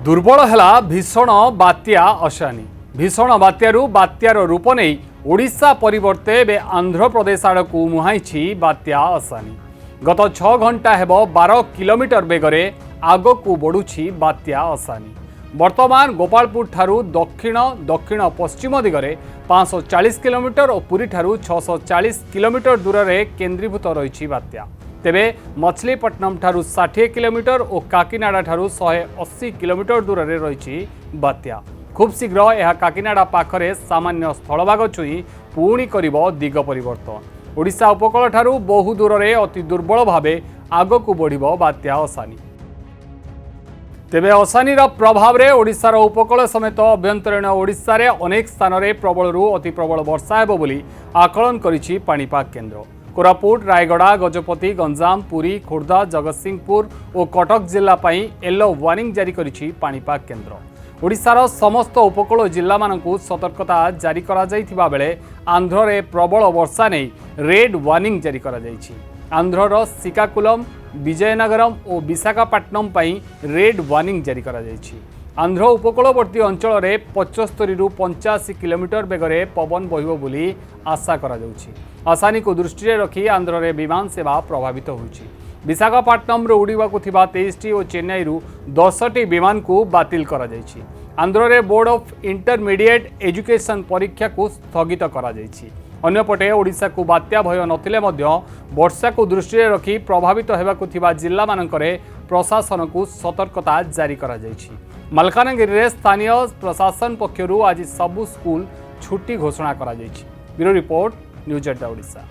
दुर्बल है भीषण बात्या अशानी। भीषण बात्यारू बात्यार रूप नहीं ओडिशा परिवर्ते एवं आंध्र प्रदेश आड़ को मुहाई बात्या अशानी। गत 6 घंटा हेब 12 किलोमीटर बेगरे आग को बढ़ुछि बात्या अशानी। वर्तमान गोपालपुर ठारू दक्षिण दक्षिण पश्चिम दिगरे 540 किलोमीटर और पुरी ठारू 640 किलोमीटर दूर में केन्द्रीभूत रही बात्या। तेबे मछलीपट्टनम ठारू 60 किलोमीटर और काकीनाडा ठारू 180 किलोमीटर दूर में रही बात्या। खूब शीघ्र यह काकीनाडा पाखरे सामान्य स्थलभाग छुई पुणी करिबो दिग परिवर्तन। ओडिशा उपकूल ठारू बहु दूर में अति दुर्बल भावे आग को बढ़िबो बात्या अशानी। तेबे अशानीर प्रभाव में ओडिशार उपकूल समेत अभ्यंतरीण ओडिशा रे अनेक स्थान में प्रबलरू अति प्रबल वर्षा हेबो बोली आकलन करिछि पाणीपाग केन्द्र। कोरापुट, रायगड़ा, गजपति, गंजाम, पुरी, खोर्धा, जगतसिंहपुर और कटक जिला पाई येलो वार्निंग जारी करिछि पाणीपाग केन्द्र। ओडिशार समस्त उपकूल जिला मानकु सतर्कता जारी करा जाइथिबा बेले आंध्र रे प्रबल वर्षा नहीं रेड वार्निंग जारी करा जाइछि। आंध्रर श्रीकाकुलम, विजयनगरम और विशाखापट्टनम पाई रेड वार्निंग जारी करा जाइछि। आंध्र उपकूलवर्ती अंचल में 75 रु 85 किलोमीटर बेगरे पवन बहिबो बोली आशा करा जाउछि। अशानी को दृष्टि रखी आंध्र में विमान सेवा प्रभावित होइछि। विशाखापट्टनम उड़ाकू 23टी और चेन्नई 10टी विमान को बातिल करा जाइछि। आंध्र में बोर्ड ऑफ इंटरमीडिएट एजुकेशन परीक्षा को स्थगित करा जाइछि। अन्यपटे ओडिशा को बात्या भय नथिले मध्य वर्षा को दृष्टि रखी प्रभावित हेबाकु थिबा जिल्ला मानकरे प्रशासन को सतर्कता जारी करा जाइछि। मालकानगिरी रे स्थानीय प्रशासन पक्षरु आज सबु स्कूल छुट्टी घोषणा करा जाइछि। Bureau report, news at Odisha.